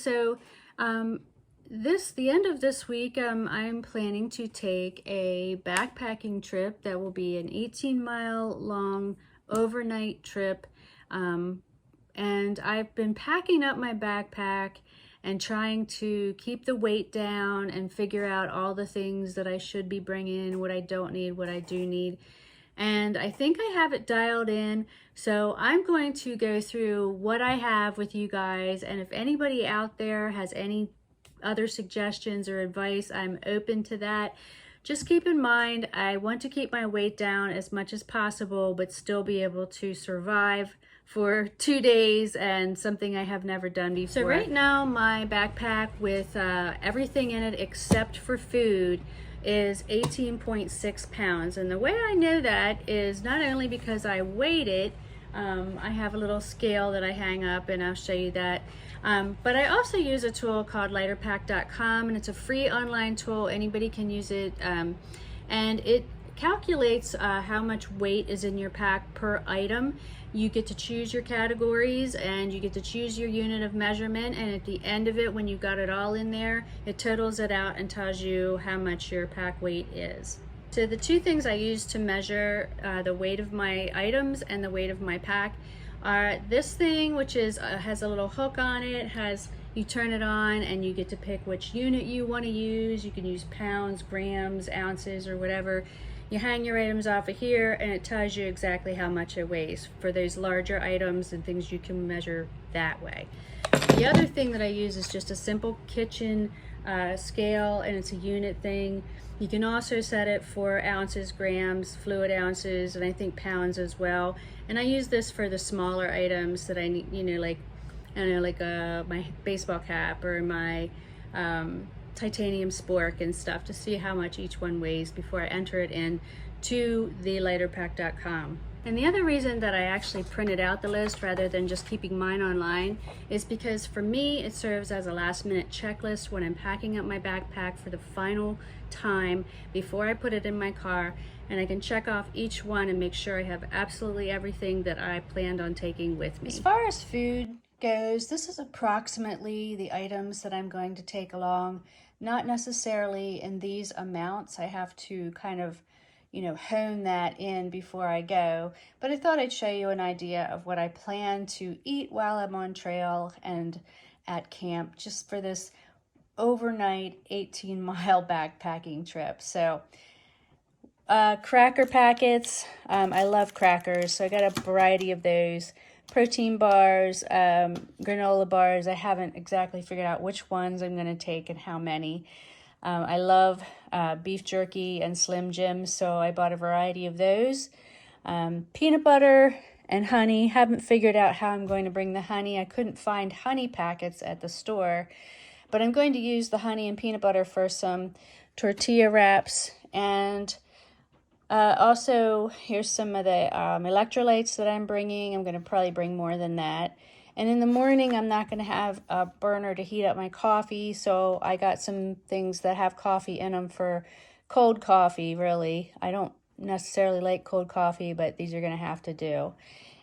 So the end of this week, I'm planning to take a backpacking trip that will be an 18-mile long overnight trip. And I've been packing up my backpack and trying to keep the weight down and figure out all the things that I should be bringing, what I don't need, what I do need. And I think I have it dialed in. So I'm going to go through what I have with you guys. And if anybody out there has any other suggestions or advice, I'm open to that. Just keep in mind, I want to keep my weight down as much as possible, but still be able to survive for 2 days, and something I have never done before. So right now my backpack with everything in it except for food is 18.6 pounds. And the way I know that is not only because I weighed it, I have a little scale that I hang up and I'll show you that. But I also use a tool called lighterpack.com, and it's a free online tool. Anybody can use it. And it calculates how much weight is in your pack per item. You get to choose your categories and you get to choose your unit of measurement, and at the end of it, when you got it all in there, it totals it out and tells you how much your pack weight is. So the two things I use to measure the weight of my items and the weight of my pack are this thing, which is has a little hook on it, you turn it on and you get to pick which unit you want to use. You can use pounds, grams, ounces, or whatever. You hang your items off of here and it tells you exactly how much it weighs for those larger items and things you can measure that way. The other thing that I use is just a simple kitchen scale, and it's a unit thing. You can also set it for ounces, grams, fluid ounces, and I think pounds as well. And I use this for the smaller items that I need, like my baseball cap or my titanium spork and stuff, to see how much each one weighs before I enter it in to the lighterpack.com. And the other reason that I actually printed out the list rather than just keeping mine online is because for me it serves as a last minute checklist when I'm packing up my backpack for the final time before I put it in my car, and I can check off each one and make sure I have absolutely everything that I planned on taking with me. As far as food goes, this is approximately the items that I'm going to take along. Not necessarily in these amounts. I have to kind of hone that in before I go, but I thought I'd show you an idea of what I plan to eat while I'm on trail and at camp, just for this overnight 18-mile backpacking trip. So cracker packets, I love crackers, so I got a variety of those. Protein bars, granola bars. I haven't exactly figured out which ones I'm going to take and how many. I love beef jerky and Slim Jims, so I bought a variety of those. Peanut butter and honey. Haven't figured out how I'm going to bring the honey. I couldn't find honey packets at the store, but I'm going to use the honey and peanut butter for some tortilla wraps. And also, here's some of the electrolytes that I'm bringing. I'm going to probably bring more than that. And in the morning, I'm not going to have a burner to heat up my coffee, so I got some things that have coffee in them for cold coffee, really. I don't necessarily like cold coffee, but these are going to have to do.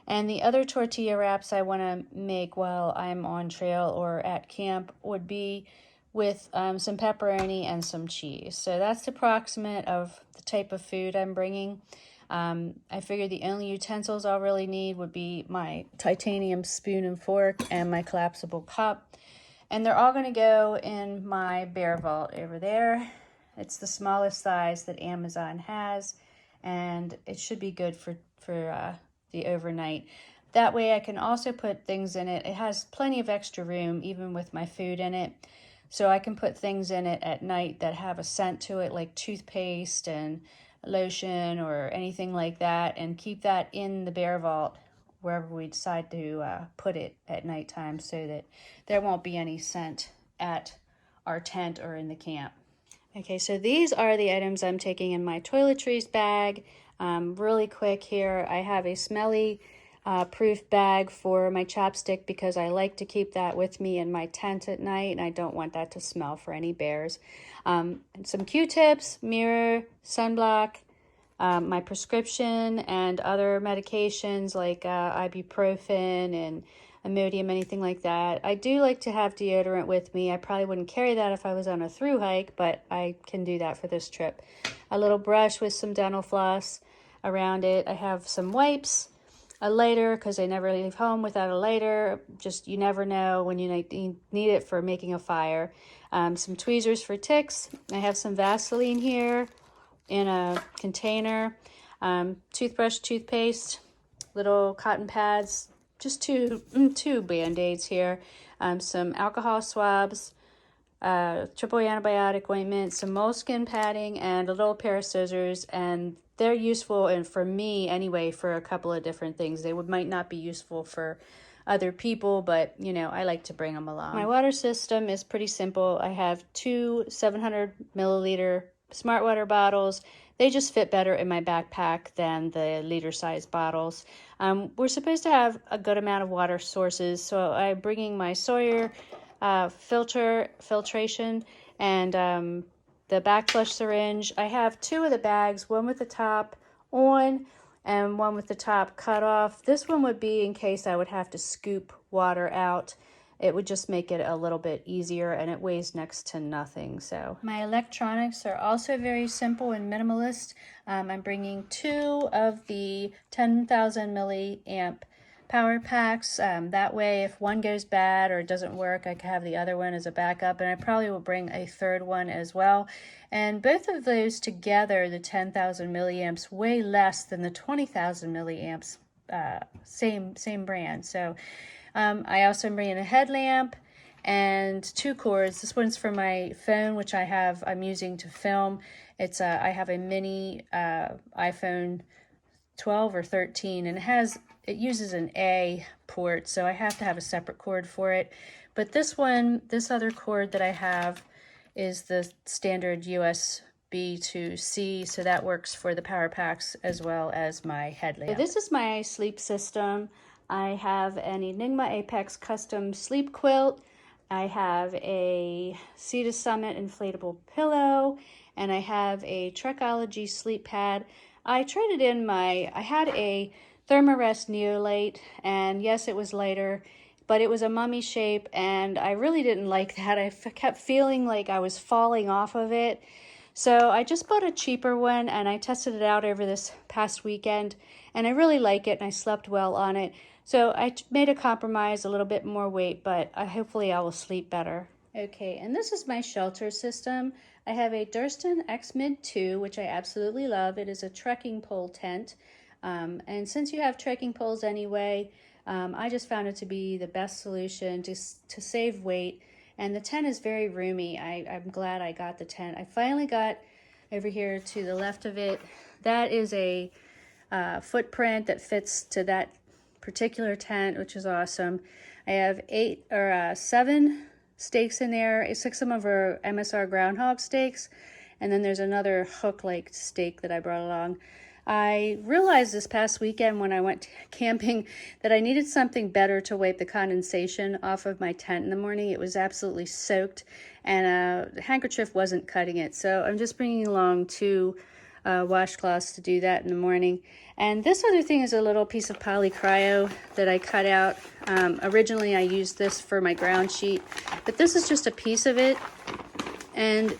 And the other tortilla wraps I want to make while I'm on trail or at camp would be with some pepperoni and some cheese. So that's approximate of the type of food I'm bringing. I figured the only utensils I'll really need would be my titanium spoon and fork and my collapsible cup. And they're all going to go in my bear vault over there. It's the smallest size that Amazon has, and it should be good for the overnight. That way I can also put things in it. It has plenty of extra room, even with my food in it. So I can put things in it at night that have a scent to it, like toothpaste and lotion or anything like that, and keep that in the bear vault wherever we decide to put it at nighttime, so that there won't be any scent at our tent or in the camp. Okay, so these are the items I'm taking in my toiletries bag. Really quick here, I have a smelly proof bag for my chapstick because I like to keep that with me in my tent at night, and I don't want that to smell for any bears. And some Q-tips, mirror, sunblock, my prescription and other medications like ibuprofen and Imodium, anything like that. I do like to have deodorant with me. I probably wouldn't carry that if I was on a through hike, but I can do that for this trip. A little brush with some dental floss around it. I have some wipes, a lighter, because I never leave home without a lighter. Just, you never know when you need it for making a fire. Some tweezers for ticks. I have some Vaseline here in a container. Toothbrush, toothpaste, little cotton pads, just two Band-Aids here, some alcohol swabs, triple antibiotic ointment, some moleskin padding, and a little pair of scissors. And they're useful, and for me anyway, for a couple of different things. They might not be useful for other people, but you know, I like to bring them along. My water system is pretty simple. I have two 700 milliliter Smart Water bottles. They just fit better in my backpack than the liter size bottles. We're supposed to have a good amount of water sources, so I'm bringing my Sawyer filtration and the back flush syringe. I have two of the bags, one with the top on and one with the top cut off. This one would be in case I would have to scoop water out. It would just make it a little bit easier, and it weighs next to nothing. So my electronics are also very simple and minimalist. I'm bringing two of the 10,000 milliamp power packs. That way, if one goes bad or doesn't work, I can have the other one as a backup, and I probably will bring a third one as well. And both of those together, the 10,000 milliamps, weigh less than the 20,000 milliamps, same brand. So I also am bringing a headlamp and two cords. This one's for my phone, which I'm using to film. It's I have a mini iPhone 12 or 13, and it uses an A port, so I have to have a separate cord for it. But this other cord that I have is the standard USB to C, so that works for the power packs as well as my headlamp. So this is my sleep system. I have an Enigma Apex custom sleep quilt. I have a Sea to Summit inflatable pillow, and I have a Trekology sleep pad. I traded in I had a Thermarest Neolite, and yes, it was lighter, but it was a mummy shape, and I really didn't like that. I kept feeling like I was falling off of it. So I just bought a cheaper one, and I tested it out over this past weekend, and I really like it, and I slept well on it. So I made a compromise, a little bit more weight, but hopefully I will sleep better. Okay, and this is my shelter system. I have a Durston X-Mid 2, which I absolutely love. It is a trekking pole tent. And since you have trekking poles anyway, I just found it to be the best solution to save weight. And the tent is very roomy. I'm glad I got the tent. I finally got over here to the left of it. That is a footprint that fits to that particular tent, which is awesome. I have 7 stakes in there. 6 of them are MSR groundhog stakes, and then there's another hook-like stake that I brought along. I realized this past weekend when I went camping that I needed something better to wipe the condensation off of my tent in the morning. It was absolutely soaked, and the handkerchief wasn't cutting it. So I'm just bringing along 2 washcloths to do that in the morning. And this other thing is a little piece of polycryo that I cut out. Originally I used this for my ground sheet, but this is just a piece of it, and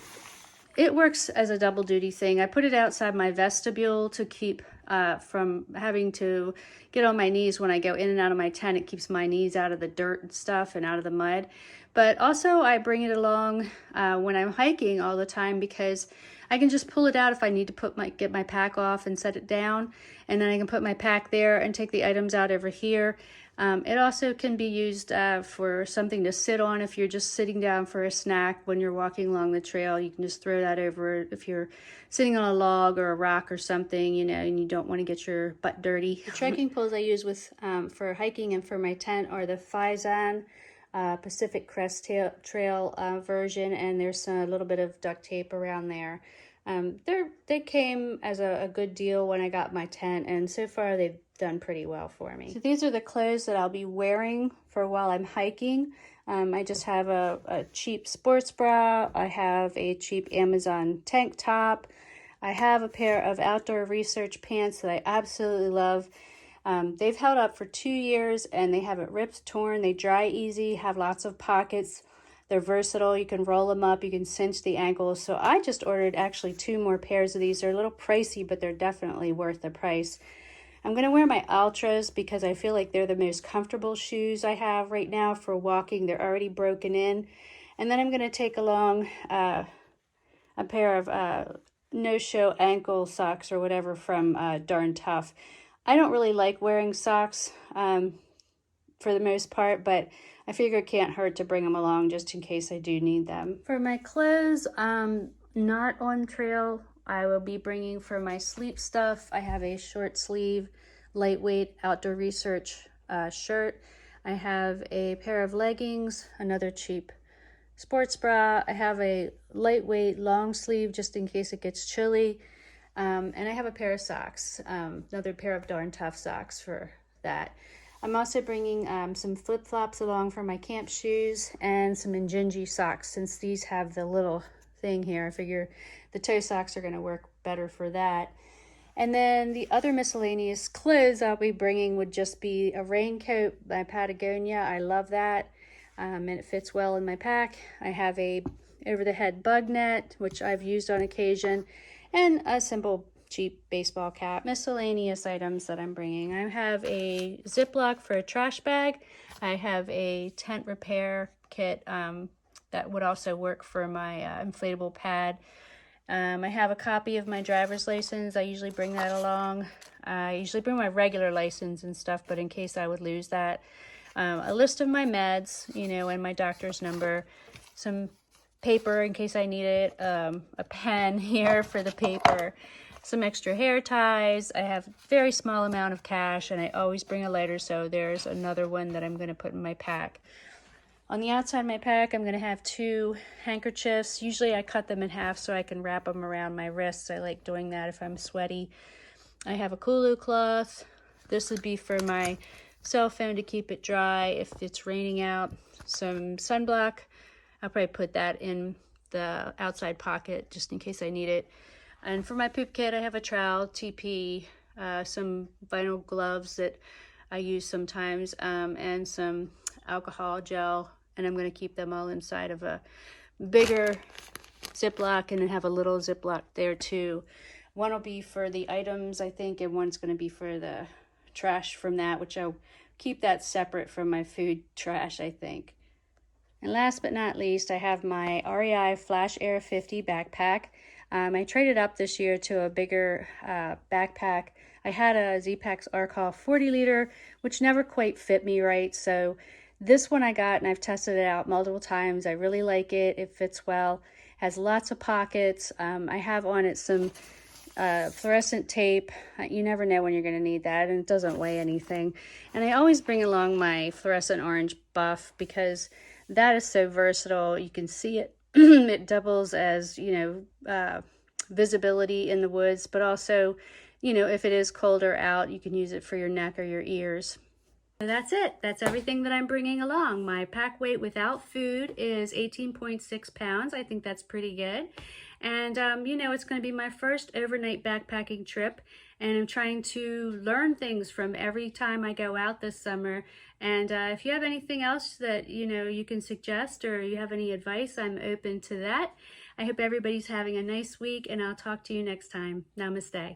it works as a double duty thing. I put it outside my vestibule to keep from having to get on my knees when I go in and out of my tent. It keeps my knees out of the dirt and stuff and out of the mud. But also I bring it along when I'm hiking all the time, because I can just pull it out if I need to get my pack off and set it down, and then I can put my pack there and take the items out over here. It also can be used for something to sit on if you're just sitting down for a snack when you're walking along the trail. You can just throw that over if you're sitting on a log or a rock or something, you know, and you don't want to get your butt dirty. The trekking poles I use for hiking and for my tent are the Faizan Pacific Crest Trail version, and there's a little bit of duct tape around there. They came as a good deal when I got my tent, and so far they've done pretty well for me. So these are the clothes that I'll be wearing for while I'm hiking. I just have a cheap sports bra. I have a cheap Amazon tank top. I have a pair of outdoor research pants that I absolutely love. They've held up for 2 years and they haven't ripped, torn. They dry easy, have lots of pockets. They're versatile. You can roll them up. You can cinch the ankles. So I just ordered actually 2 more pairs of these. They're a little pricey, but they're definitely worth the price. I'm going to wear my Ultras because I feel like they're the most comfortable shoes I have right now for walking. They're already broken in. And then I'm going to take along a pair of no-show ankle socks or whatever from Darn Tough. I don't really like wearing socks for the most part, but I figure it can't hurt to bring them along just in case I do need them. For my clothes, not on trail, I will be bringing for my sleep stuff. I have a short sleeve, lightweight outdoor research shirt. I have a pair of leggings, another cheap sports bra. I have a lightweight long sleeve just in case it gets chilly. And I have a pair of socks, another pair of Darn Tough socks for that. I'm also bringing some flip-flops along for my camp shoes and some Injinji socks. Since these have the little thing here, I figure the toe socks are going to work better for that. And then the other miscellaneous clothes I'll be bringing would just be a raincoat by Patagonia. I love that, and it fits well in my pack. I have a over-the-head bug net, which I've used on occasion, and a simple cheap baseball cap. Miscellaneous items that I'm bringing. I have a Ziploc for a trash bag. I have a tent repair kit that would also work for my inflatable pad. I have a copy of my driver's license. I usually bring that along. I usually bring my regular license and stuff, but in case I would lose that. A list of my meds, and my doctor's number. Some paper in case I need it. A pen here for the paper. Some extra hair ties. I have a very small amount of cash, and I always bring a lighter, so there's another one that I'm going to put in my pack. On the outside of my pack, I'm going to have 2 handkerchiefs. Usually I cut them in half so I can wrap them around my wrists. I like doing that if I'm sweaty. I have a Kulu cloth. This would be for my cell phone to keep it dry if it's raining out. Some sunblock. I'll probably put that in the outside pocket just in case I need it. And for my poop kit, I have a trowel, TP, some vinyl gloves that I use sometimes, and some alcohol gel. And I'm going to keep them all inside of a bigger Ziploc and then have a little Ziploc there too. One will be for the items, I think, and one's going to be for the trash from that, which I'll keep that separate from my food trash, I think. And last but not least, I have my REI Flash Air 50 backpack. I traded up this year to a bigger backpack. I had a Z-Packs Arcall 40 liter, which never quite fit me right. So this one I got, and I've tested it out multiple times. I really like it. It fits well. Has lots of pockets. I have on it some fluorescent tape. You never know when you're going to need that, and it doesn't weigh anything. And I always bring along my fluorescent orange buff because that is so versatile. You can see it. It doubles as, visibility in the woods, but also, if it is colder out, you can use it for your neck or your ears. And that's it. That's everything that I'm bringing along. My pack weight without food is 18.6 pounds. I think that's pretty good. And, it's going to be my first overnight backpacking trip. And I'm trying to learn things from every time I go out this summer. And if you have anything else that, you can suggest or you have any advice, I'm open to that. I hope everybody's having a nice week, and I'll talk to you next time. Namaste.